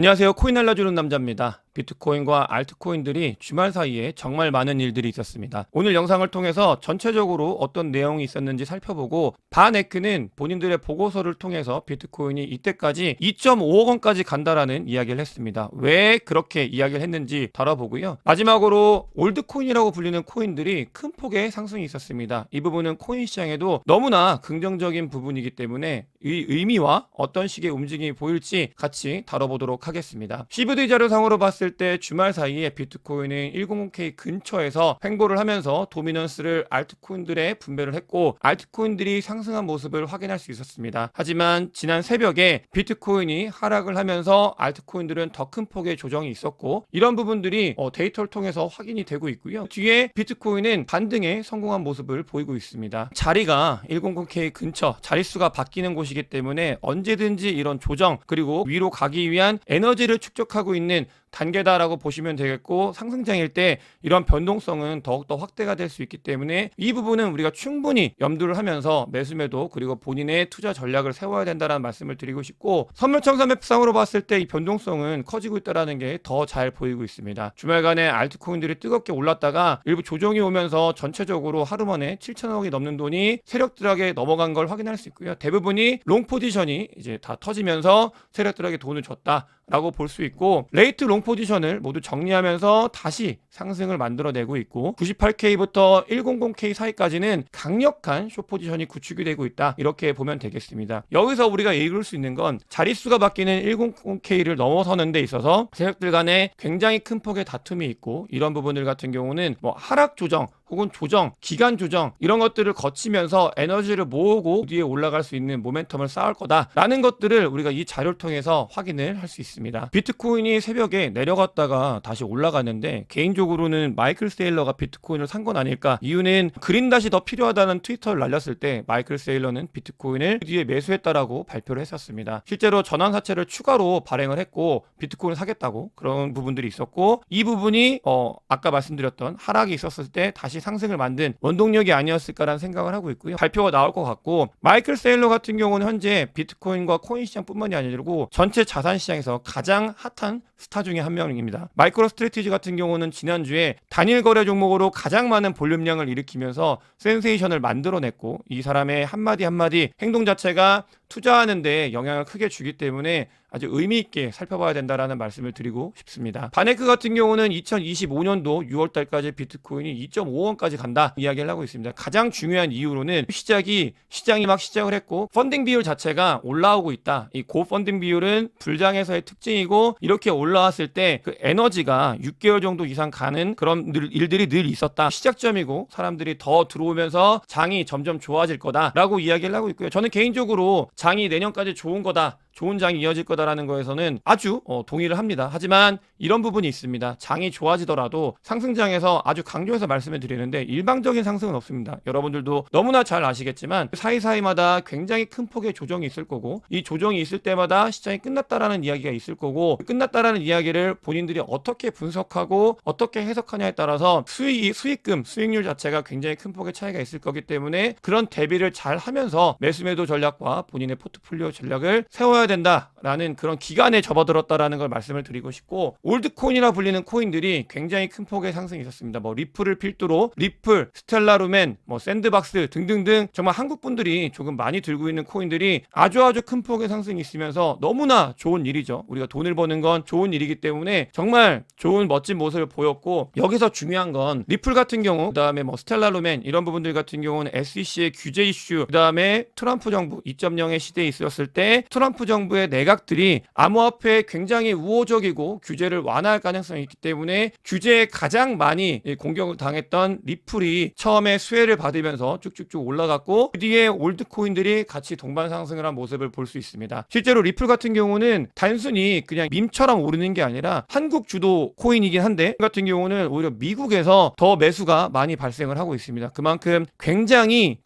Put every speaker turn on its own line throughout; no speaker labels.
안녕하세요. 코인 알려주는 남자입니다. 비트코인과 알트코인들이 주말 사이에 정말 많은 일들이 있었습니다. 오늘 영상을 통해서 전체적으로 어떤 내용이 있었는지 살펴보고 바네크는 본인들의 보고서를 통해서 비트코인이 이때까지 2.5억 원까지 간다라는 이야기를 했습니다. 왜 그렇게 이야기를 했는지 다뤄보고요. 마지막으로 올드코인이라고 불리는 코인들이 큰 폭의 상승이 있었습니다. 이 부분은 코인 시장에도 너무나 긍정적인 부분이기 때문에 이 의미와 어떤 식의 움직임이 보일지 같이 다뤄보도록 하겠습니다. CVD 자료상으로 봤을 때 주말 사이에 비트코인은 100K 근처에서 횡보를 하면서 도미넌스를 알트코인들에 분배를 했고 알트코인들이 상승한 모습을 확인할 수 있었습니다. 하지만 지난 새벽에 비트코인이 하락을 하면서 알트코인들은 더 큰 폭의 조정이 있었고 이런 부분들이 데이터를 통해서 확인이 되고 있고요. 뒤에 비트코인은 반등에 성공한 모습을 보이고 있습니다. 자리가 100K 근처 자릿수가 바뀌는 곳이기 때문에 언제든지 이런 조정 그리고 위로 가기 위한 에너지를 축적하고 있는 단계다라고 보시면 되겠고 상승장일 때 이런 변동성은 더욱더 확대가 될 수 있기 때문에 이 부분은 우리가 충분히 염두를 하면서 매수매도 그리고 본인의 투자 전략을 세워야 된다는 말씀을 드리고 싶고 선물청산 맵상으로 봤을 때 이 변동성은 커지고 있다는 게 더 잘 보이고 있습니다. 주말간에 알트코인들이 뜨겁게 올랐다가 일부 조정이 오면서 전체적으로 하루 만에 7천억이 넘는 돈이 세력들에게 넘어간 걸 확인할 수 있고요. 대부분이 롱 포지션이 이제 다 터지면서 세력들에게 돈을 줬다 라고 볼 수 있고 레이트 롱 포지션을 모두 정리하면서 다시 상승을 만들어내고 있고 98K부터 100K 사이까지는 강력한 숏 포지션이 구축이 되고 있다 이렇게 보면 되겠습니다. 여기서 우리가 읽을 수 있는 건 자릿수가 바뀌는 100K를 넘어서는 데 있어서 세력들 간에 굉장히 큰 폭의 다툼이 있고 이런 부분들 같은 경우는 뭐 하락 조정 혹은 조정, 기간 조정 이런 것들을 거치면서 에너지를 모으고 뒤에 올라갈 수 있는 모멘텀을 쌓을 거다라는 것들을 우리가 이 자료를 통해서 확인을 할 수 있습니다. 비트코인이 새벽에 내려갔다가 다시 올라갔는데 개인적으로는 마이클 세일러가 비트코인을 산 건 아닐까. 이유는 그린닷이 더 필요하다는 트위터를 날렸을 때 마이클 세일러는 비트코인을 뒤에 매수했다라고 발표를 했었습니다. 실제로 전환사채를 추가로 발행을 했고 비트코인을 사겠다고 그런 부분들이 있었고 이 부분이 아까 말씀드렸던 하락이 있었을 때 다시 상승을 만든 원동력이 아니었을까라는 생각을 하고 있고요. 발표가 나올 것 같고 마이클 세일러 같은 경우는 현재 비트코인과 코인 시장뿐만이 아니고 전체 자산 시장에서 가장 핫한 스타 중에 한 명입니다. 마이크로 스트래티지 같은 경우는 지난주에 단일 거래 종목으로 가장 많은 볼륨량을 일으키면서 센세이션을 만들어냈고 이 사람의 한마디 한마디 행동 자체가 투자하는 데 영향을 크게 주기 때문에 아주 의미 있게 살펴봐야 된다라는 말씀을 드리고 싶습니다. 바네크 같은 경우는 2025년도 6월 달까지 비트코인이 2.5원까지 간다 이야기를 하고 있습니다. 가장 중요한 이유로는 시장이 막 시작을 했고 펀딩 비율 자체가 올라오고 있다. 이 고펀딩 비율은 불장에서의 특징이고 이렇게 올라왔을 때 그 에너지가 6개월 정도 이상 가는 그런 일들이 늘 있었다. 시작점이고 사람들이 더 들어오면서 장이 점점 좋아질 거다라고 이야기를 하고 있고요. 저는 개인적으로 장이 내년까지 좋은 거다. 좋은 장이 이어질 거다라는 거에서는 아주 동의를 합니다. 하지만 이런 부분이 있습니다. 장이 좋아지더라도 상승장에서 아주 강조해서 말씀을 드리는데 일방적인 상승은 없습니다. 여러분들도 너무나 잘 아시겠지만 사이사이마다 굉장히 큰 폭의 조정이 있을 거고 이 조정이 있을 때마다 시장이 끝났다라는 이야기가 있을 거고 끝났다라는 이야기를 본인들이 어떻게 분석하고 어떻게 해석하냐에 따라서 수익금, 수익률 자체가 굉장히 큰 폭의 차이가 있을 거기 때문에 그런 대비를 잘 하면서 매수매도 전략과 본인의 포트폴리오 전략을 세워야 된다라는 그런 기간에 접어들었다라는 걸 말씀을 드리고 싶고 올드코인이라 불리는 코인들이 굉장히 큰 폭의 상승이 있었습니다. 뭐 리플을 필두로 리플, 스텔라루멘, 뭐 샌드박스 등등등 정말 한국 분들이 조금 많이 들고 있는 코인들이 아주 큰 폭의 상승이 있으면서 너무나 좋은 일이죠. 우리가 돈을 버는 건 좋은 일이기 때문에 정말 좋은 멋진 모습을 보였고 여기서 중요한 건 리플 같은 경우 그다음에 뭐 스텔라루멘 이런 부분들 같은 경우는 SEC의 규제 이슈 그다음에 트럼프 정부 2.0의 시대에 있었을 때 트럼프 정부의 내각들이 암호화폐에 굉장히 우호적이고 규제를 완화할 가능성이 있기 때문에 규제에 가장 많이 공격을 당했던 리플이 처음에 수혜를 받으면서 쭉쭉쭉 올라갔고 그 뒤에 올드코인들이 같이 동반 상승을 한 모습을 볼 수 있습니다. 실제로 리플 같은 경우는 단순히 그냥 밈처럼 오르는 게 아니라 한국 주도 코인이긴 한데 같은 경우는 오히려 미국에서 더 매수가 많이 발생을 하고 있습니다. 그만큼 굉장히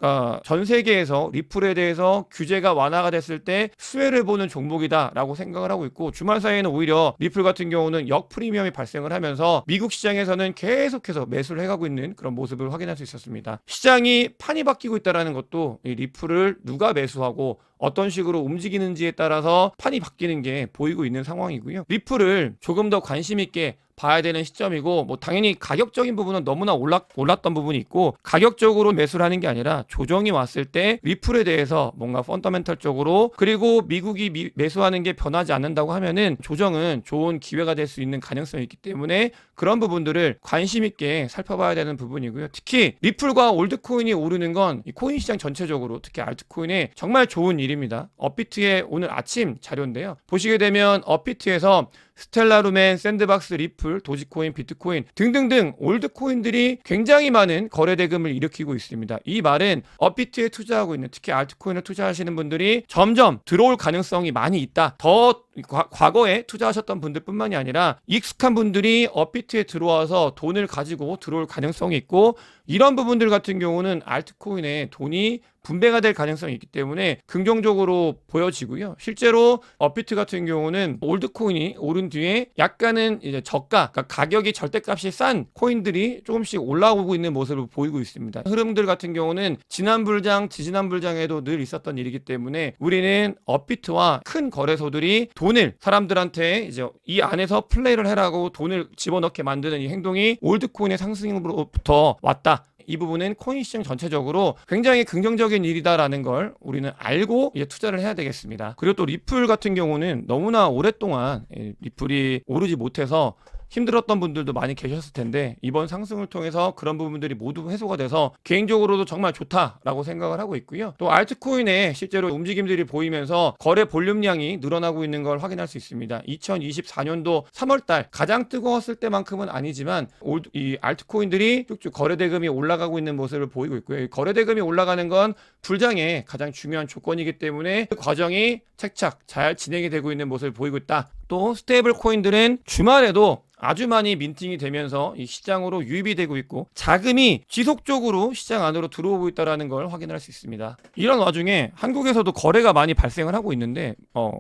전 세계에서 리플에 대해서 규제가 완화가 됐을 때 수혜를 보는 종목이다라고 생각을 하고 있고 주말 사이에는 오히려 리플 같은 경우는 역프리미엄이 발생을 하면서 미국 시장에서는 계속해서 매수를 해가고 있는 그런 모습을 확인할 수 있었습니다. 시장이 판이 바뀌고 있다는 것도 이 리플을 누가 매수하고 어떤 식으로 움직이는지에 따라서 판이 바뀌는 게 보이고 있는 상황이고요. 리플을 조금 더 관심 있게 봐야 되는 시점이고, 뭐 당연히 가격적인 부분은 너무나 올랐던 부분이 있고, 가격적으로 매수를 하는 게 아니라 조정이 왔을 때 리플에 대해서 뭔가 펀더멘털적으로, 그리고 미국이 매수하는 게 변하지 않는다고 하면은 조정은 좋은 기회가 될 수 있는 가능성이 있기 때문에 그런 부분들을 관심 있게 살펴봐야 되는 부분이고요. 특히 리플과 올드코인이 오르는 건 이 코인 시장 전체적으로, 특히 알트코인에 정말 좋은 일입니다. 업비트의 오늘 아침 자료인데요. 보시게 되면 업비트에서 스텔라 루멘, 샌드박스, 리플, 도지코인, 비트코인 등등등 올드코인들이 굉장히 많은 거래 대금을 일으키고 있습니다. 이 말은 업비트에 투자하고 있는, 특히 알트코인을 투자하시는 분들이 점점 들어올 가능성이 많이 있다. 더 과거에 투자하셨던 분들뿐만이 아니라 익숙한 분들이 업비트에 들어와서 돈을 가지고 들어올 가능성이 있고, 이런 부분들 같은 경우는 알트코인에 돈이 분배가 될 가능성이 있기 때문에 긍정적으로 보여지고요. 실제로 업비트 같은 경우는 올드코인이 오른 뒤에 약간은 이제 저가, 그러니까 가격이 절대값이 싼 코인들이 조금씩 올라오고 있는 모습을 보이고 있습니다. 흐름들 같은 경우는 지난 불장, 지지난 불장에도 늘 있었던 일이기 때문에 우리는 업비트와 큰 거래소들이 돈을 사람들한테 이제 이 안에서 플레이를 해라고 돈을 집어넣게 만드는 이 행동이 올드코인의 상승으로부터 왔다. 이 부분은 코인 시장 전체적으로 굉장히 긍정적인 일이다라는 걸 우리는 알고 이제 투자를 해야 되겠습니다. 그리고 또 리플 같은 경우는 너무나 오랫동안 리플이 오르지 못해서 힘들었던 분들도 많이 계셨을 텐데, 이번 상승을 통해서 그런 부분들이 모두 해소가 돼서 개인적으로도 정말 좋다라고 생각을 하고 있고요. 또 알트코인에 실제로 움직임들이 보이면서 거래 볼륨량이 늘어나고 있는 걸 확인할 수 있습니다. 2024년도 3월달 가장 뜨거웠을 때만큼은 아니지만 이 알트코인들이 쭉쭉 거래 대금이 올라가고 있는 모습을 보이고 있고요. 거래 대금이 올라가는 건 불장의 가장 중요한 조건이기 때문에 그 과정이 착착 잘 진행이 되고 있는 모습을 보이고 있다. 또 스테이블 코인들은 주말에도 아주 많이 민팅이 되면서 이 시장으로 유입이 되고 있고, 자금이 지속적으로 시장 안으로 들어오고 있다는 걸 확인할 수 있습니다. 이런 와중에 한국에서도 거래가 많이 발생을 하고 있는데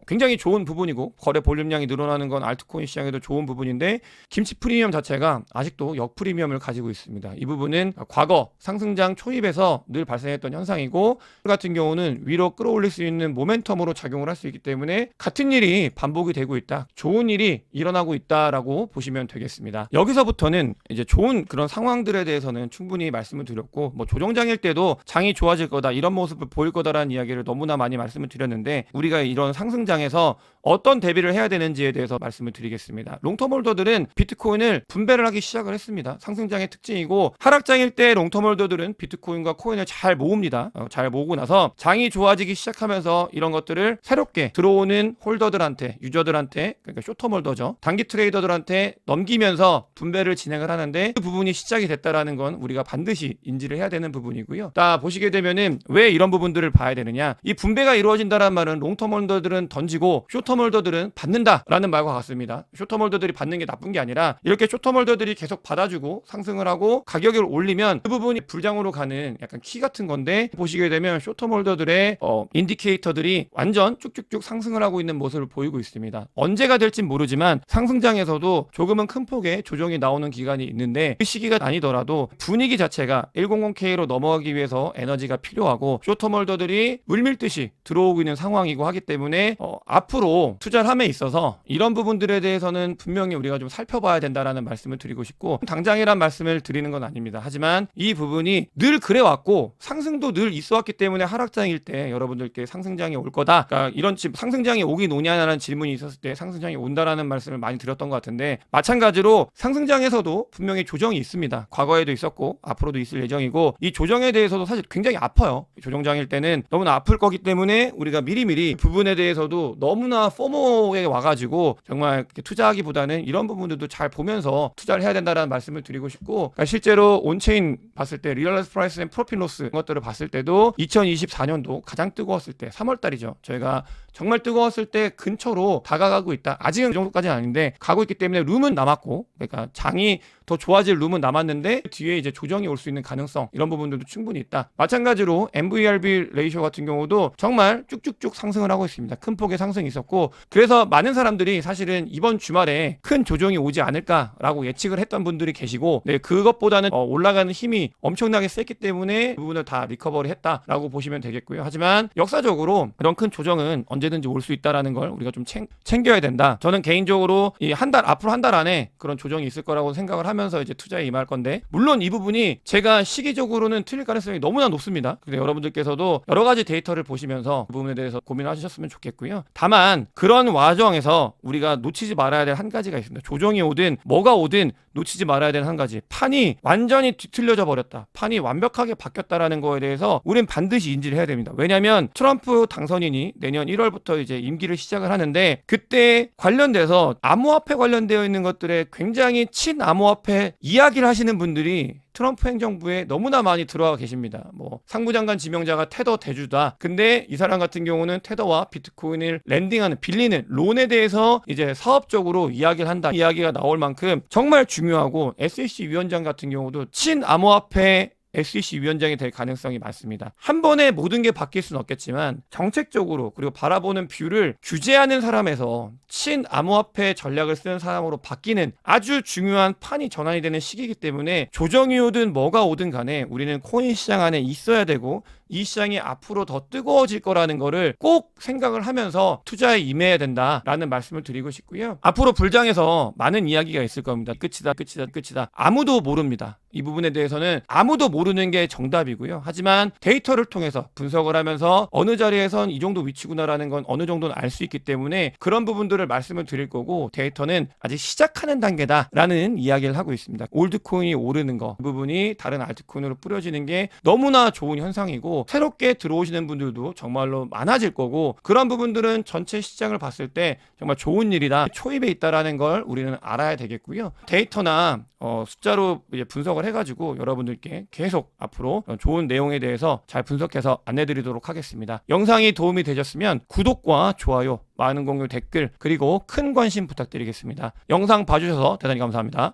굉장히 좋은 부분이고, 거래 볼륨량이 늘어나는 건 알트코인 시장에도 좋은 부분인데, 김치 프리미엄 자체가 아직도 역프리미엄을 가지고 있습니다. 이 부분은 과거 상승장 초입에서 늘 발생했던 현상이고, 같은 경우는 위로 끌어올릴 수 있는 모멘텀으로 작용을 할 수 있기 때문에 같은 일이 반복이 되고 있다. 좋은 일이 일어나고 있다라고 보시면 되겠습니다. 여기서부터는 이제 좋은 그런 상황들에 대해서는 충분히 말씀을 드렸고, 뭐 조정장일 때도 장이 좋아질 거다, 이런 모습을 보일 거다라는 이야기를 너무나 많이 말씀을 드렸는데, 우리가 이런 상승장에서 어떤 대비를 해야 되는지에 대해서 말씀을 드리겠습니다. 롱텀 홀더들은 비트코인을 분배를 하기 시작을 했습니다. 상승장의 특징이고, 하락장일 때 롱텀 홀더들은 비트코인과 코인을 잘 모읍니다. 잘 모으고 나서 장이 좋아지기 시작하면서 이런 것들을 새롭게 들어오는 홀더들한테, 유저들한테, 그러니까 쇼텀 홀더죠, 단기 트레이더들한테 넘기면서 분배를 진행을 하는데, 그 부분이 시작이 됐다라는 건 우리가 반드시 인지를 해야 되는 부분이고요. 자, 보시게 되면은 왜 이런 부분들을 봐야 되느냐, 이 분배가 이루어진다는 말은 롱텀 홀더들은 던지고 쇼텀 홀더들은 받는다라는 말과 같습니다. 쇼텀 홀더들이 받는 게 나쁜 게 아니라, 이렇게 쇼텀 홀더들이 계속 받아주고 상승을 하고 가격을 올리면 그 부분이 불장으로 가는 약간 키 같은 건데, 보시게 되면 쇼텀 홀더들의 인디케이터들이 완전 쭉쭉쭉 상승을 하고 있는 모습을 보이고 있습니다. 언제가 될진 모르지만 상승장에서도 조금은 큰 폭의 조정이 나오는 기간이 있는데, 그 시기가 아니더라도 분위기 자체가 100K로 넘어가기 위해서 에너지가 필요하고, 쇼텀 홀더들이 물밀듯이 들어오고 있는 상황이고 하기 때문에 앞으로 투자를 함에 있어서 이런 부분들에 대해서는 분명히 우리가 좀 살펴봐야 된다라는 말씀을 드리고 싶고, 당장이란 말씀을 드리는 건 아닙니다. 하지만 이 부분이 늘 그래왔고 상승도 늘 있어왔기 때문에 하락장일 때 여러분들께 상승장이 올 거다, 그러니까 이런 상승장이 오긴 오냐라는 질문이 있었을 때 상승장이 온다라는 말씀을 많이 드렸던 것 같은데, 마찬가지로 상승장에서도 분명히 조정이 있습니다. 과거에도 있었고 앞으로도 있을 예정이고, 이 조정에 대해서도 사실 굉장히 아파요. 조정장일 때는 너무나 아플 거기 때문에 우리가 미리미리 부분에 대해서도 너무나 포모에 와가지고 정말 투자하기보다는 이런 부분들도 잘 보면서 투자를 해야 된다는 말씀을 드리고 싶고, 그러니까 실제로 온체인 봤을 때 리얼라이즈 프라이스 앤 프로핏 로스, 이런 것들을 봤을 때도 2024년도 가장 뜨거웠을 때 3월달이죠. 저희가 정말 뜨거웠을 때 근처로 다가가고 있다. 아직은 그 정도까지는 아닌데 가고 있기 때문에 룸은 남았고, 그러니까 장이 더 좋아질 룸은 남았는데 뒤에 이제 조정이 올 수 있는 가능성, 이런 부분들도 충분히 있다. 마찬가지로 MVRV 레이쇼 같은 경우도 정말 쭉쭉쭉 상승을 하고 있습니다. 큰 폭의 상승이 있었고, 그래서 많은 사람들이 사실은 이번 주말에 큰 조정이 오지 않을까라고 예측을 했던 분들이 계시고, 네, 그것보다는 올라가는 힘이 엄청나게 셌기 때문에 그 부분을 다 리커버리 했다라고 보시면 되겠고요. 하지만 역사적으로 이런 큰 조정은 언제든지 올 수 있다라는 걸 우리가 좀 챙겨야 된다. 저는 개인적으로 이 앞으로 한 달 안에 그런 조정이 있을 거라고 생각을 하면서 이제 투자에 임할 건데, 물론 이 부분이 제가 시기적으로는 틀릴 가능성이 너무나 높습니다. 근데 여러분들께서도 여러 가지 데이터를 보시면서 그 부분에 대해서 고민하셨으면 좋겠고요. 다만 그런 과정에서 우리가 놓치지 말아야 될 한 가지가 있습니다. 조정이 오든 뭐가 오든 놓치지 말아야 되는 한 가지, 판이 완전히 뒤틀려져 버렸다, 판이 완벽하게 바뀌었다라는 거에 대해서 우린 반드시 인지를 해야 됩니다. 왜냐하면 트럼프 당선인이 내년 1월부터 이제 임기를 시작을 하는데, 그때 관련돼서 암호화폐 관련되어 있는 것들에 굉장히 친암호화폐 이야기를 하시는 분들이 트럼프 행정부에 너무나 많이 들어와 계십니다. 뭐 상부장관 지명자가 테더 대주다. 근데 이 사람 같은 경우는 테더와 비트코인을 랜딩하는, 빌리는 론에 대해서 이제 사업적으로 이야기를 한다. 이야기가 나올 만큼 정말 중요하고, SEC 위원장 같은 경우도 친암호화폐 SEC 위원장이 될 가능성이 많습니다. 한 번에 모든 게 바뀔 수는 없겠지만 정책적으로, 그리고 바라보는 뷰를 규제하는 사람에서 친암호화폐 전략을 쓰는 사람으로 바뀌는 아주 중요한 판이 전환이 되는 시기이기 때문에, 조정이 오든 뭐가 오든 간에 우리는 코인 시장 안에 있어야 되고, 이 시장이 앞으로 더 뜨거워질 거라는 거를 꼭 생각을 하면서 투자에 임해야 된다라는 말씀을 드리고 싶고요. 앞으로 불장에서 많은 이야기가 있을 겁니다. 끝이다. 아무도 모릅니다. 이 부분에 대해서는 아무도 모르는 게 정답이고요. 하지만 데이터를 통해서 분석을 하면서 어느 자리에선 이 정도 위치구나라는 건 어느 정도는 알 수 있기 때문에 그런 부분들을 말씀을 드릴 거고, 데이터는 아직 시작하는 단계다라는 이야기를 하고 있습니다. 올드코인이 오르는 거, 그 부분이 다른 알트코인으로 뿌려지는 게 너무나 좋은 현상이고, 새롭게 들어오시는 분들도 정말로 많아질 거고, 그런 부분들은 전체 시장을 봤을 때 정말 좋은 일이다, 초입에 있다라는 걸 우리는 알아야 되겠고요. 데이터나 숫자로 이제 분석을 해가지고 여러분들께 계속 앞으로 좋은 내용에 대해서 잘 분석해서 안내드리도록 하겠습니다. 영상이 도움이 되셨으면 구독과 좋아요, 많은 공유, 댓글, 그리고 큰 관심 부탁드리겠습니다. 영상 봐주셔서 대단히 감사합니다.